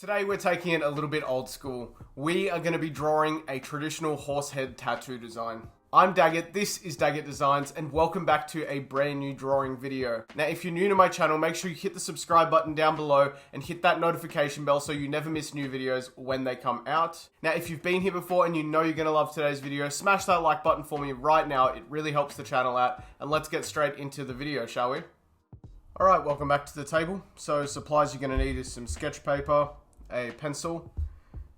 Today we're taking it a little bit old school. We are going to be drawing a traditional horse head tattoo design. I'm Daggett, this is Daggett Designs, and welcome back to a brand new drawing video. Now if you're new to my channel, make sure you hit the subscribe button down below and hit that notification bell so you never miss new videos when they come out. Now if you've been here before and you know you're going to love today's video, smash that like button for me right now. It really helps the channel out, and let's get straight into the video, shall we? Alright, welcome back to the table. So supplies you're going to need is some sketch paper, a pencil,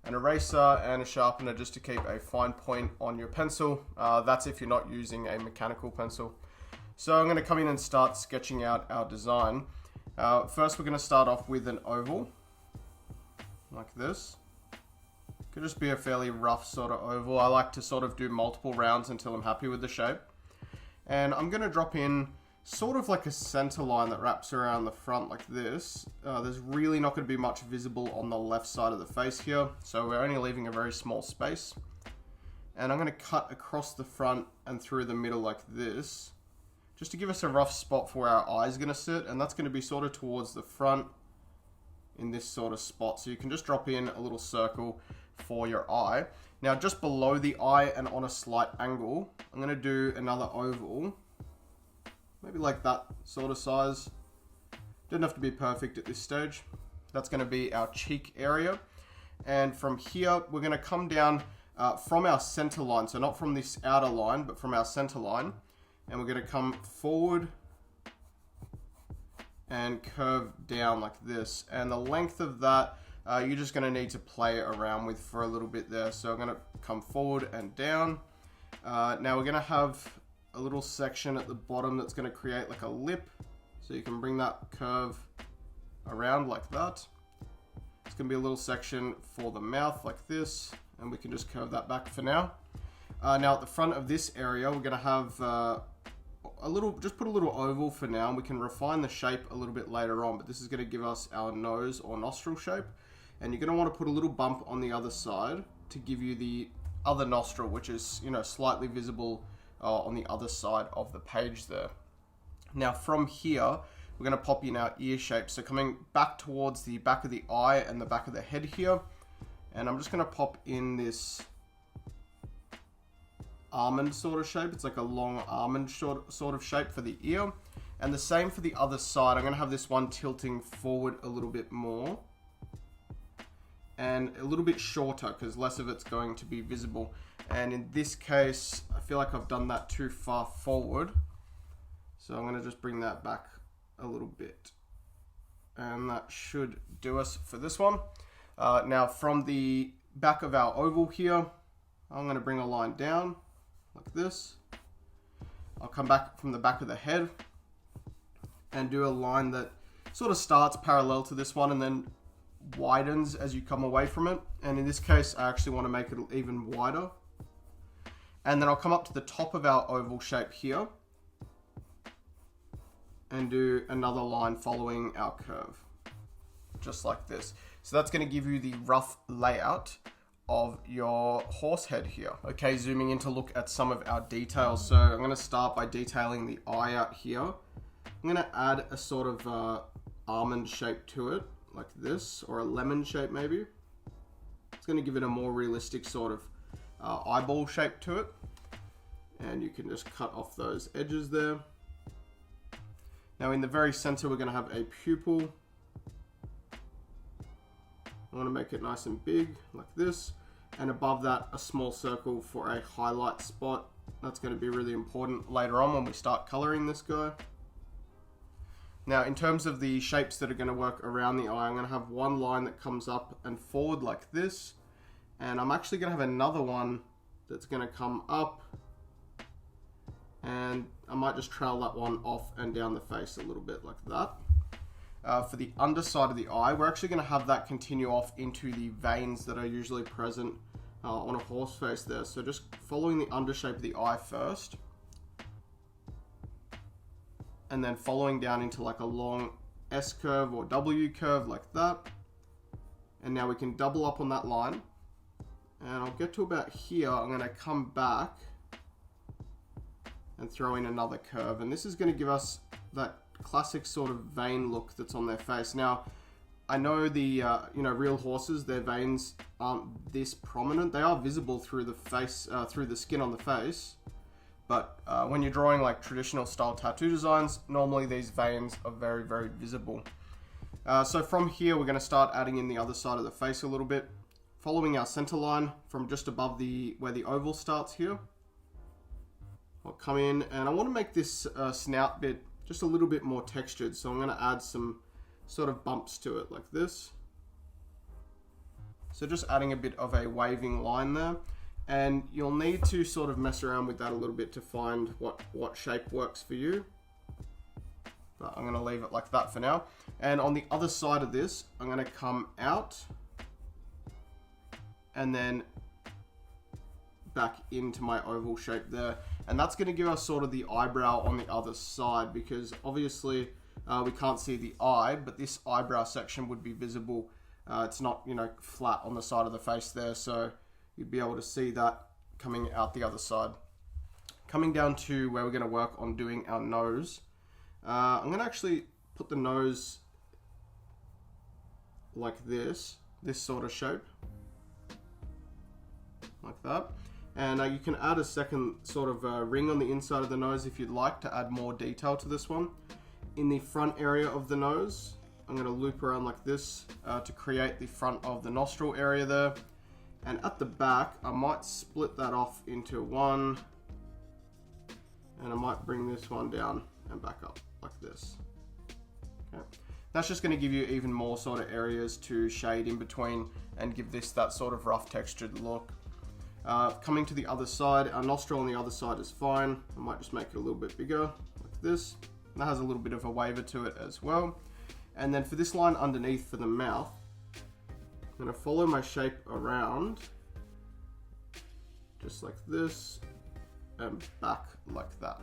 an eraser, and a sharpener just to keep a fine point on your pencil. That's if you're not using a mechanical pencil. So I'm going to come in and start sketching out our design. First we're going to start off with an oval, like this. Could just be a fairly rough sort of oval. I like to sort of do multiple rounds until I'm happy with the shape. And I'm going to drop in sort of like a center line that wraps around the front like this. There's really not going to be much visible on the left side of the face here, so we're only leaving a very small space. And I'm going to cut across the front and through the middle like this, just to give us a rough spot for where our eye is going to sit, and that's going to be sort of towards the front in this sort of spot. So you can just drop in a little circle for your eye. Now just below the eye and on a slight angle, I'm going to do another oval. Maybe like that sort of size. Doesn't have to be perfect at this stage. That's going to be our cheek area. And from here, we're going to come down from our center line. So not from this outer line, but from our center line. And we're going to come forward and curve down like this. And the length of that, you're just going to need to play around with for a little bit there. So I'm going to come forward and down. Now we're going to have a little section at the bottom that's going to create like a lip, so you can bring that curve around like that. It's going to be a little section for the mouth like this, and we can just curve that back for now. Now at the front of this area, we're going to have just put a little oval for now, and we can refine the shape a little bit later on, but this is going to give us our nose or nostril shape. And you're going to want to put a little bump on the other side to give you the other nostril, which is, you know, slightly visible on the other side of the page there. Now from here, we're going to pop in our ear shape. So coming back towards the back of the eye and the back of the head here. And I'm just going to pop in this almond sort of shape. It's like a long almond sort of shape for the ear. And the same for the other side. I'm going to have this one tilting forward a little bit more. And a little bit shorter because less of it's going to be visible. And in this case, I feel like I've done that too far forward. So I'm going to just bring that back a little bit. And that should do us for this one. Now from the back of our oval here, I'm going to bring a line down like this. I'll come back from the back of the head and do a line that sort of starts parallel to this one and then widens as you come away from it. And in this case, I actually want to make it even wider. And then I'll come up to the top of our oval shape here and do another line following our curve, just like this. So that's going to give you the rough layout of your horse head here. Okay, zooming in to look at some of our details. So I'm going to start by detailing the eye out here. I'm going to add a sort of almond shape to it, like this, or a lemon shape maybe. It's going to give it a more realistic sort of eyeball shape to it. And you can just cut off those edges there. Now in the very center, we're going to have a pupil. I want to make it nice and big like this. And above that, a small circle for a highlight spot. That's going to be really important later on when we start coloring this guy. Now in terms of the shapes that are going to work around the eye, I'm going to have one line that comes up and forward like this. And I'm actually going to have another one that's going to come up. And I might just trail that one off and down the face a little bit like that. For the underside of the eye, we're actually going to have that continue off into the veins that are usually present on a horse face there. So just following the undershape of the eye first. And then following down into like a long S curve or W curve like that. And now we can double up on that line. And I'll get to about here. I'm going to come back and throw in another curve. And this is going to give us that classic sort of vein look that's on their face. Now, I know the real horses, their veins aren't this prominent. They are visible through the face, through the skin on the face. But when you're drawing like traditional style tattoo designs, normally these veins are very, very visible. So from here, we're going to start adding in the other side of the face a little bit, following our center line from just above where the oval starts here. I'll come in and I want to make this snout bit just a little bit more textured. So I'm going to add some sort of bumps to it like this. So just adding a bit of a waving line there. And you'll need to sort of mess around with that a little bit to find what shape works for you. But I'm going to leave it like that for now. And on the other side of this, I'm going to come out and then back into my oval shape there. And that's going to give us sort of the eyebrow on the other side, because obviously we can't see the eye, but this eyebrow section would be visible. It's not, flat on the side of the face there, so you'd be able to see that coming out the other side. Coming down to where we're going to work on doing our nose. I'm going to actually put the nose like this sort of shape. Like that. And you can add a second sort of ring on the inside of the nose if you'd like to add more detail to this one. In the front area of the nose, I'm going to loop around like this to create the front of the nostril area there. And at the back, I might split that off into one, and I might bring this one down and back up like this. Okay. That's just going to give you even more sort of areas to shade in between and give this that sort of rough textured look. Coming to the other side, our nostril on the other side is fine. I might just make it a little bit bigger like this. That has a little bit of a waver to it as well. And then for this line underneath for the mouth, I'm going to follow my shape around just like this and back like that.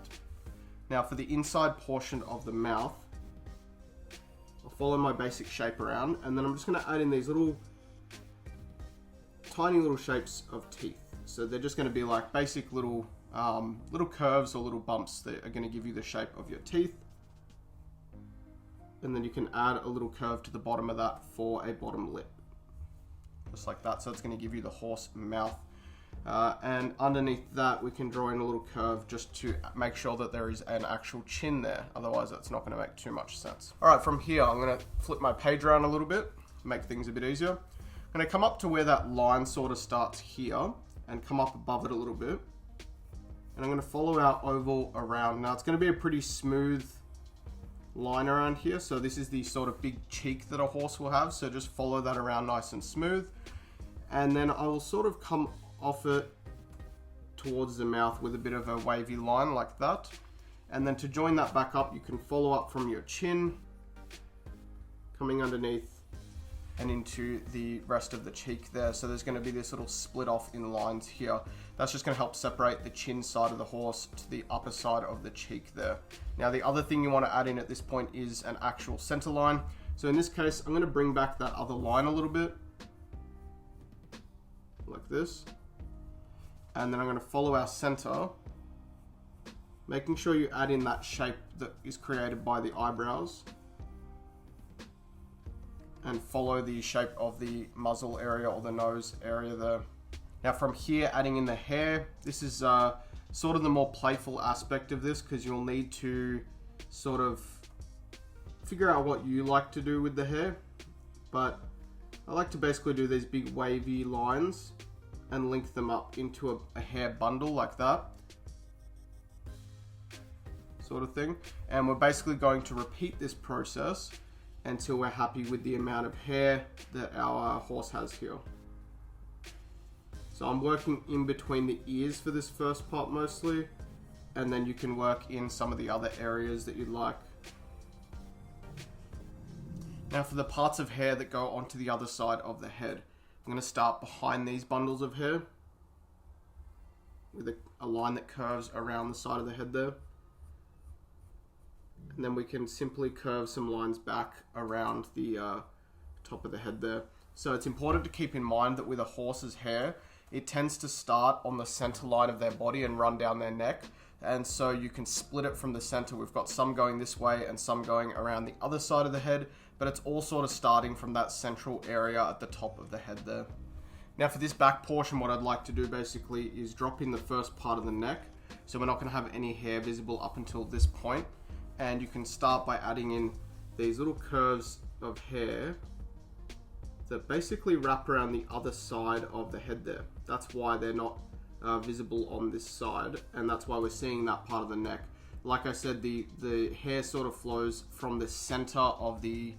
Now for the inside portion of the mouth, I'll follow my basic shape around, and then I'm just going to add in these tiny little shapes of teeth. So they're just going to be like basic little curves or little bumps that are going to give you the shape of your teeth. And then you can add a little curve to the bottom of that for a bottom lip. Just like that, so it's going to give you the horse mouth. And underneath that, we can draw in a little curve just to make sure that there is an actual chin there. Otherwise, that's not going to make too much sense. All right, from here, I'm going to flip my page around a little bit, make things a bit easier. I'm going to come up to where that line sort of starts here and come up above it a little bit. And I'm going to follow our oval around. Now, it's going to be a pretty smooth line around here. So this is the sort of big cheek that a horse will have. So just follow that around nice and smooth. And then I will sort of come off it towards the mouth with a bit of a wavy line like that. And then to join that back up, you can follow up from your chin, coming underneath and into the rest of the cheek there. So there's going to be this little split off in lines here. That's just going to help separate the chin side of the horse to the upper side of the cheek there. Now the other thing you want to add in at this point is an actual center line. So in this case, I'm going to bring back that other line a little bit, like this. And then I'm going to follow our center, making sure you add in that shape that is created by the eyebrows. And follow the shape of the muzzle area or the nose area there. Now from here, adding in the hair, this is sort of the more playful aspect of this, because you'll need to sort of figure out what you like to do with the hair. But I like to basically do these big wavy lines and link them up into a hair bundle like that, sort of thing. And we're basically going to repeat this process until we're happy with the amount of hair that our horse has here. So I'm working in between the ears for this first part mostly, and then you can work in some of the other areas that you'd like. Now for the parts of hair that go onto the other side of the head, I'm going to start behind these bundles of hair with a line that curves around the side of the head there. And then we can simply curve some lines back around the top of the head there. So it's important to keep in mind that with a horse's hair, it tends to start on the center line of their body and run down their neck. And so you can split it from the center. We've got some going this way and some going around the other side of the head. but it's all sort of starting from that central area at the top of the head there. Now for this back portion, what I'd like to do basically is drop in the first part of the neck. So we're not going to have any hair visible up until this point. And you can start by adding in these little curves of hair that basically wrap around the other side of the head there. That's why they're not visible on this side, and that's why we're seeing that part of the neck. Like I said, the hair sort of flows from the center of the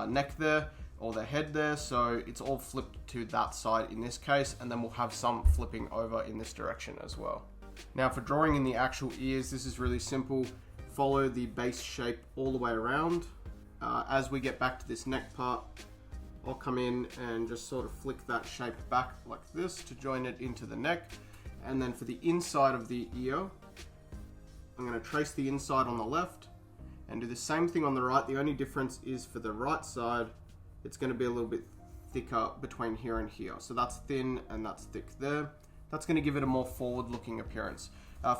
neck there, or the head there, so it's all flipped to that side in this case, and then we'll have some flipping over in this direction as well. Now for drawing in the actual ears, this is really simple. Follow the base shape all the way around. As we get back to this neck part, I'll come in and just sort of flick that shape back like this to join it into the neck. And then for the inside of the ear, I'm going to trace the inside on the left and do the same thing on the right. The only difference is for the right side, it's going to be a little bit thicker between here and here. So that's thin and that's thick there. That's going to give it a more forward-looking appearance.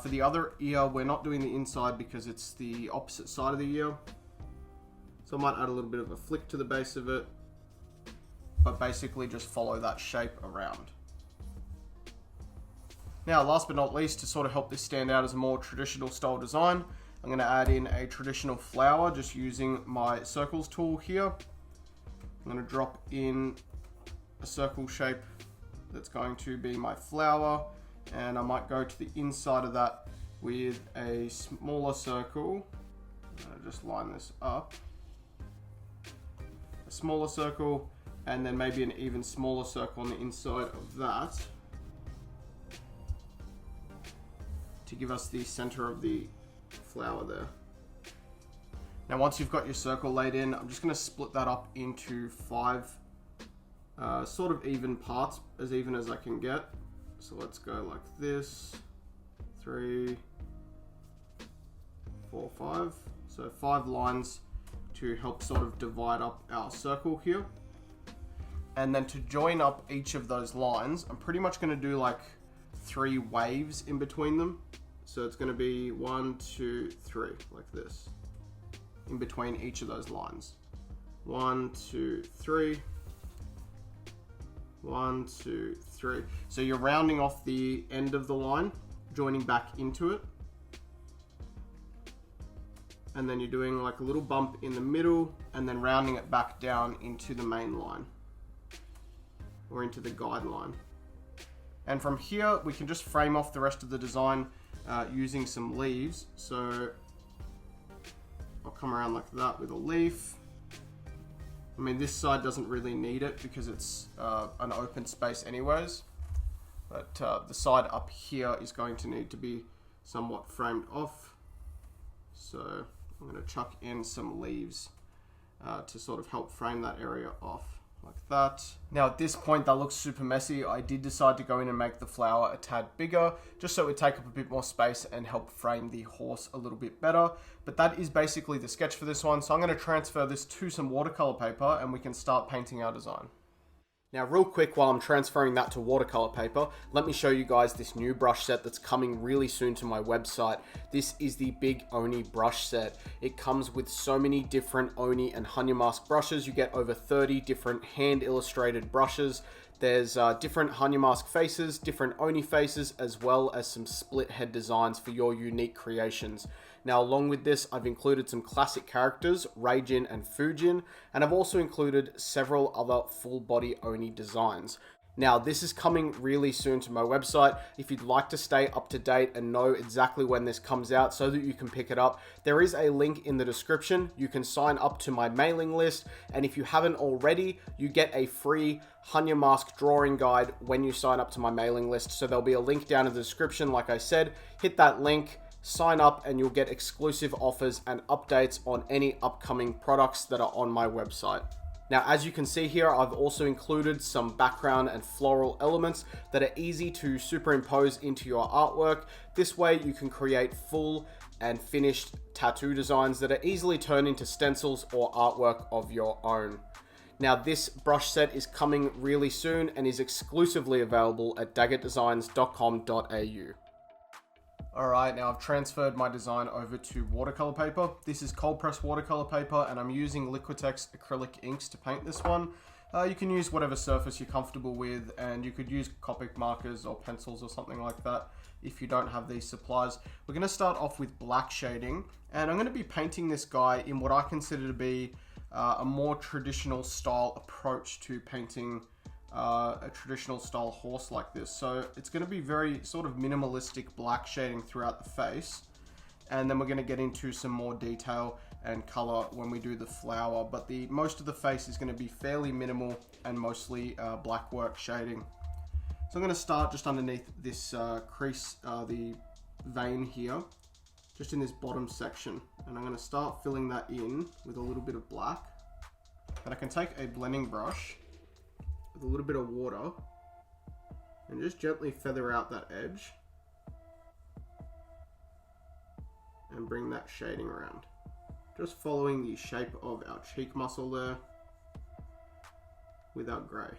For the other ear, we're not doing the inside because it's the opposite side of the ear. So I might add a little bit of a flick to the base of it, but basically just follow that shape around. Now, last but not least, to sort of help this stand out as a more traditional style design, I'm going to add in a traditional flower just using my circles tool here. I'm going to drop in a circle shape that's going to be my flower, and I might go to the inside of that with a smaller circle. Just line this up. A smaller circle, and then maybe an even smaller circle on the inside of that to give us the center of the flower there. Now once you've got your circle laid in, I'm just going to split that up into 5 sort of even parts, as even as I can get. So let's go like this, 3, 4, 5. So 5 lines to help sort of divide up our circle here. And then to join up each of those lines, I'm pretty much going to do like 3 waves in between them. So it's going to be 1, 2, 3, like this, in between each of those lines. 1, 2, 3. 1, 2, 3. So you're rounding off the end of the line, joining back into it. And then you're doing like a little bump in the middle and then rounding it back down into the main line or into the guideline. And from here, we can just frame off the rest of the design using some leaves. So I'll come around like that with a leaf. I mean, this side doesn't really need it because it's an open space anyways, but the side up here is going to need to be somewhat framed off. So I'm going to chuck in some leaves to sort of help frame that area off like that. Now at this point that looks super messy. I did decide to go in and make the flower a tad bigger just so it would take up a bit more space and help frame the horse a little bit better. But that is basically the sketch for this one. So I'm going to transfer this to some watercolor paper and we can start painting our design. Now real quick, while I'm transferring that to watercolor paper, let me show you guys this new brush set that's coming really soon to my website. This is the Big Oni brush set. It comes with so many different Oni and Hannya mask brushes. You get over 30 different hand illustrated brushes. There's different Hannya mask faces, different Oni faces, as well as some split head designs for your unique creations. Now, along with this, I've included some classic characters, Reijin and Fujin, and I've also included several other full body Oni designs. Now, this is coming really soon to my website. If you'd like to stay up to date and know exactly when this comes out so that you can pick it up, there is a link in the description. You can sign up to my mailing list, and if you haven't already, you get a free Hannya mask drawing guide when you sign up to my mailing list. So there'll be a link down in the description. Like I said, hit that link, sign up, and you'll get exclusive offers and updates on any upcoming products that are on my website. Now, as you can see here, I've also included some background and floral elements that are easy to superimpose into your artwork. This way you can create full and finished tattoo designs that are easily turned into stencils or artwork of your own. Now, this brush set is coming really soon and is exclusively available at daggettdesigns.com.au. Alright, now I've transferred my design over to watercolor paper. This is cold press watercolor paper and I'm using Liquitex acrylic inks to paint this one. You can use whatever surface you're comfortable with, and you could use Copic markers or pencils or something like that if you don't have these supplies. We're going to start off with black shading, and I'm going to be painting this guy in what I consider to be a more traditional style approach to painting a traditional style horse like this. So it's going to be very sort of minimalistic black shading throughout the face, and then we're going to get into some more detail and color when we do the flower, but most of the face is going to be fairly minimal and mostly black work shading. So I'm going to start just underneath this crease, the vein here, just in this bottom section, and I'm going to start filling that in with a little bit of black. And I can take a blending brush with a little bit of water and just gently feather out that edge and bring that shading around. Just following the shape of our cheek muscle there with our grey.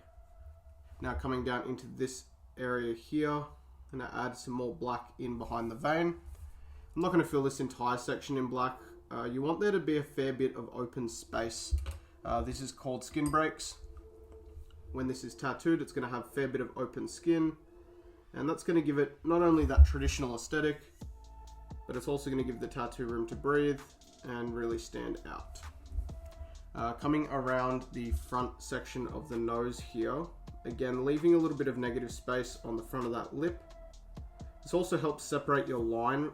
Now coming down into this area here, I'm going to add some more black in behind the vein. I'm not going to fill this entire section in black. You want there to be a fair bit of open space. This is called skin breaks. When this is tattooed, it's going to have a fair bit of open skin, and that's going to give it not only that traditional aesthetic, but it's also going to give the tattoo room to breathe and really stand out. Coming around the front section of the nose here, again leaving a little bit of negative space on the front of that lip. This also helps separate your line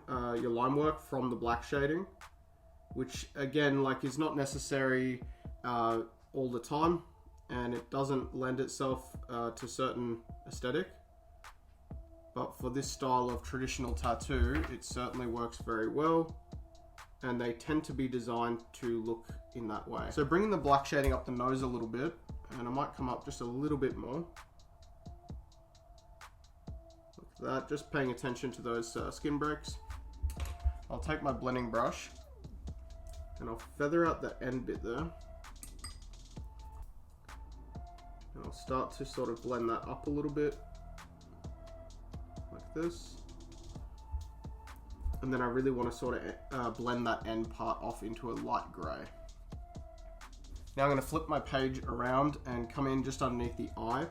work from the black shading, which again is not necessary all the time, and it doesn't lend itself to certain aesthetic. But for this style of traditional tattoo, it certainly works very well, and they tend to be designed to look in that way. So bringing the black shading up the nose a little bit, and I might come up just a little bit more. Like that, just paying attention to those skin breaks. I'll take my blending brush and I'll feather out the end bit there. And I'll start to sort of blend that up a little bit, like this. And then I really want to sort of blend that end part off into a light grey. Now I'm going to flip my page around and come in just underneath the eye.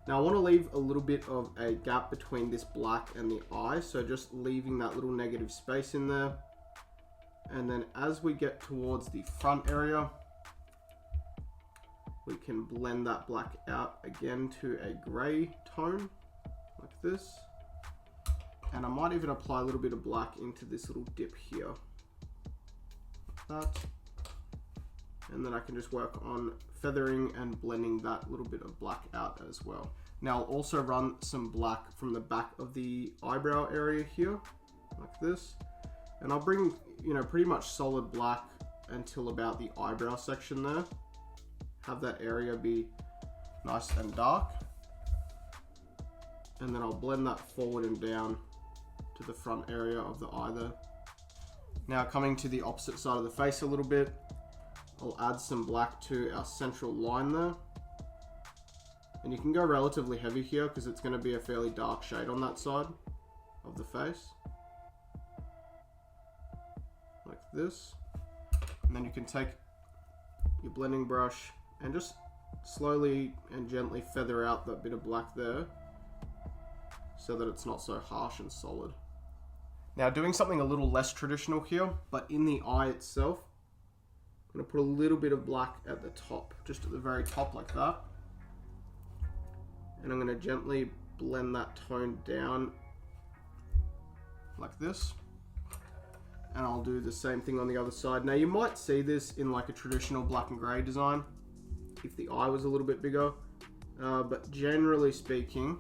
Now I want to leave a little bit of a gap between this black and the eye, so just leaving that little negative space in there. And then as we get towards the front area, we can blend that black out again to a grey tone, like this. And I might even apply a little bit of black into this little dip here, like that. And then I can just work on feathering and blending that little bit of black out as well. Now I'll also run some black from the back of the eyebrow area here, like this. And I'll bring, pretty much solid black until about the eyebrow section there. Have that area be nice and dark. And then I'll blend that forward and down to the front area of the eye there. Now coming to the opposite side of the face a little bit, I'll add some black to our central line there. And you can go relatively heavy here because it's going to be a fairly dark shade on that side of the face. Like this. And then you can take your blending brush and just slowly and gently feather out that bit of black there so that it's not so harsh and solid. Now doing something a little less traditional here, but in the eye itself, I'm going to put a little bit of black at the top, just at the very top like that. And I'm going to gently blend that tone down like this. And I'll do the same thing on the other side. Now you might see this in like a traditional black and grey design if the eye was a little bit bigger, but generally speaking,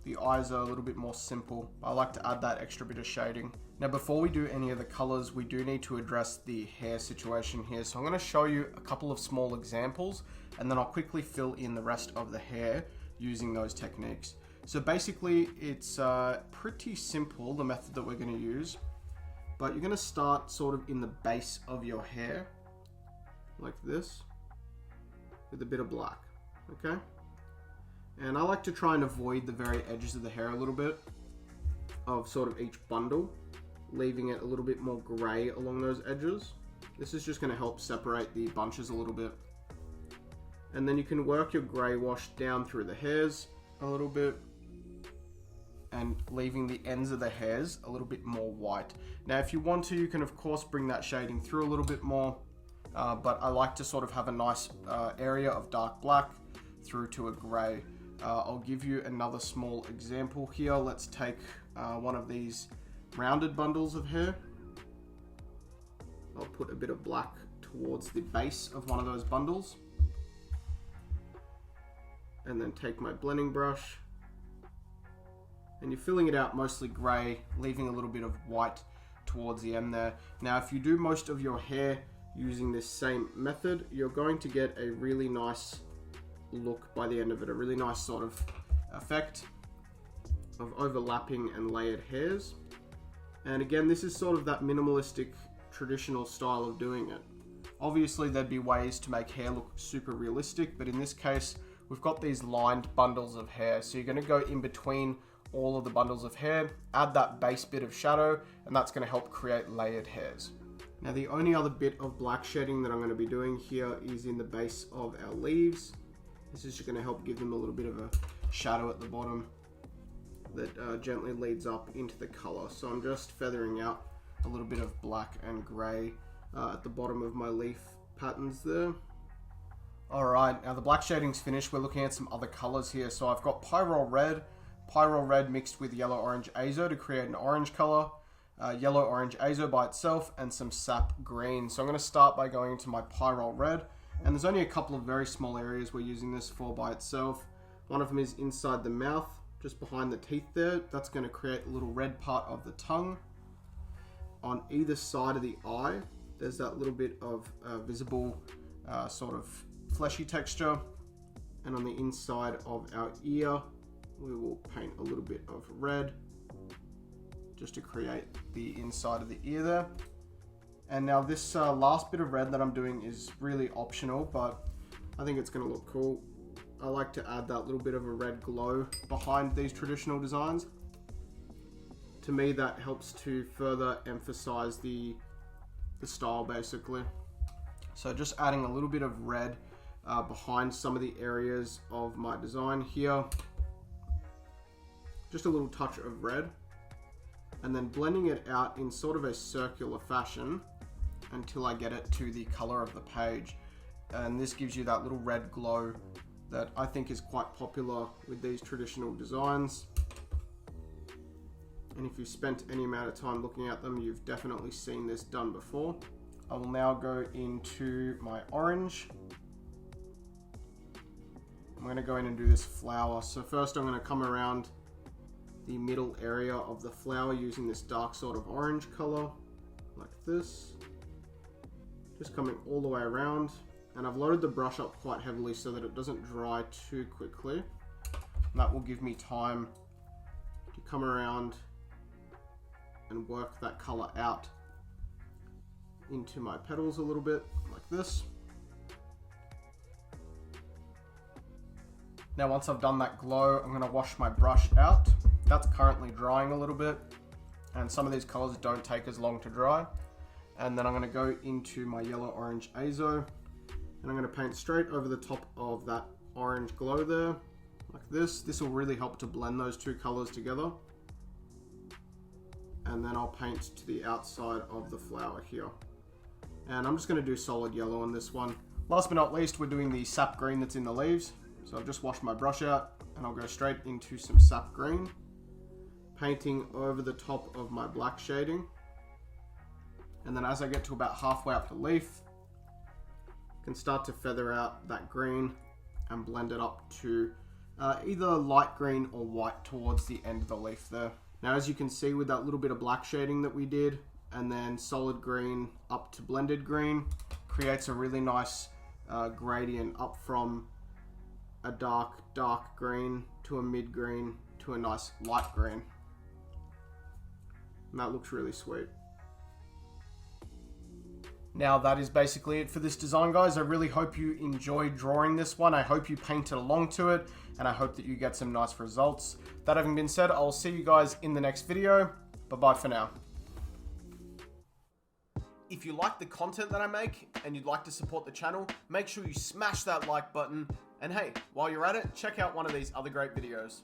the eyes are a little bit more simple. I like to add that extra bit of shading. Now before we do any of the colors, we do need to address the hair situation here. So I'm going to show you a couple of small examples, and then I'll quickly fill in the rest of the hair using those techniques. So basically it's pretty simple, the method that we're going to use, but you're going to start sort of in the base of your hair like this with a bit of black, okay? And I like to try and avoid the very edges of the hair a little bit of sort of each bundle. leaving it a little bit more gray along those edges. This is just going to help separate the bunches a little bit. And then you can work your gray wash down through the hairs a little bit, and leaving the ends of the hairs a little bit more white. Now if you want to, you can of course bring that shading through a little bit more, but I like to sort of have a nice area of dark black through to a gray. I'll give you another small example here. Let's take one of these rounded bundles of hair. I'll put a bit of black towards the base of one of those bundles, and then take my blending brush, and you're filling it out mostly gray, leaving a little bit of white towards the end there. Now if you do most of your hair using this same method, you're going to get a really nice look by the end of it, a really nice sort of effect of overlapping and layered hairs. And again, this is sort of that minimalistic traditional style of doing it. Obviously there'd be ways to make hair look super realistic, but in this case we've got these lined bundles of hair, so you're going to go in between all of the bundles of hair, add that base bit of shadow, and that's going to help create layered hairs. Now the only other bit of black shading that I'm going to be doing here is in the base of our leaves. This is just going to help give them a little bit of a shadow at the bottom that gently leads up into the color. So I'm just feathering out a little bit of black and gray at the bottom of my leaf patterns there. Alright, now the black shading's finished. We're looking at some other colors here. So I've got Pyro Red mixed with Yellow Orange Azo to create an orange color, Yellow Orange Azo by itself, and some Sap Green. So I'm going to start by going into my Pyro Red, and there's only a couple of very small areas we're using this for by itself. One of them is inside the mouth, just behind the teeth there. That's going to create a little red part of the tongue. On either side of the eye, there's that little bit of visible sort of fleshy texture. And on the inside of our ear, we will paint a little bit of red just to create the inside of the ear there. And now this last bit of red that I'm doing is really optional, but I think it's going to look cool. I like to add that little bit of a red glow behind these traditional designs. To me, that helps to further emphasize the style basically. So just adding a little bit of red behind some of the areas of my design here. Just a little touch of red, and then blending it out in sort of a circular fashion until I get it to the color of the page. And this gives you that little red glow that I think is quite popular with these traditional designs. And if you've spent any amount of time looking at them, you've definitely seen this done before. I will now go into my orange. I'm going to go in and do this flower. So first I'm going to come around the middle area of the flower using this dark sort of orange color, like this. Just coming all the way around. And I've loaded the brush up quite heavily so that it doesn't dry too quickly. And that will give me time to come around and work that color out into my petals a little bit, like this. Now once I've done that glow, I'm going to wash my brush out. That's currently drying a little bit, and some of these colors don't take as long to dry. And then I'm going to go into my Yellow Orange Azo, and I'm going to paint straight over the top of that orange glow there, like this. This will really help to blend those two colors together. And then I'll paint to the outside of the flower here. And I'm just going to do solid yellow on this one. Last but not least, we're doing the Sap Green that's in the leaves. So I've just washed my brush out, and I'll go straight into some Sap Green, painting over the top of my black shading. And then as I get to about halfway up the leaf, I can start to feather out that green and blend it up to either light green or white towards the end of the leaf there. Now as you can see, with that little bit of black shading that we did, and then solid green up to blended green, creates a really nice gradient up from a dark green to a mid green to a nice light green. And that looks really sweet. Now that is basically it for this design, guys. I really hope you enjoyed drawing this one. I hope you painted along to it, and I hope that you get some nice results. That having been said, I'll see you guys in the next video. Bye-bye for now. If you like the content that I make and you'd like to support the channel, make sure you smash that like button. And hey, while you're at it, check out one of these other great videos.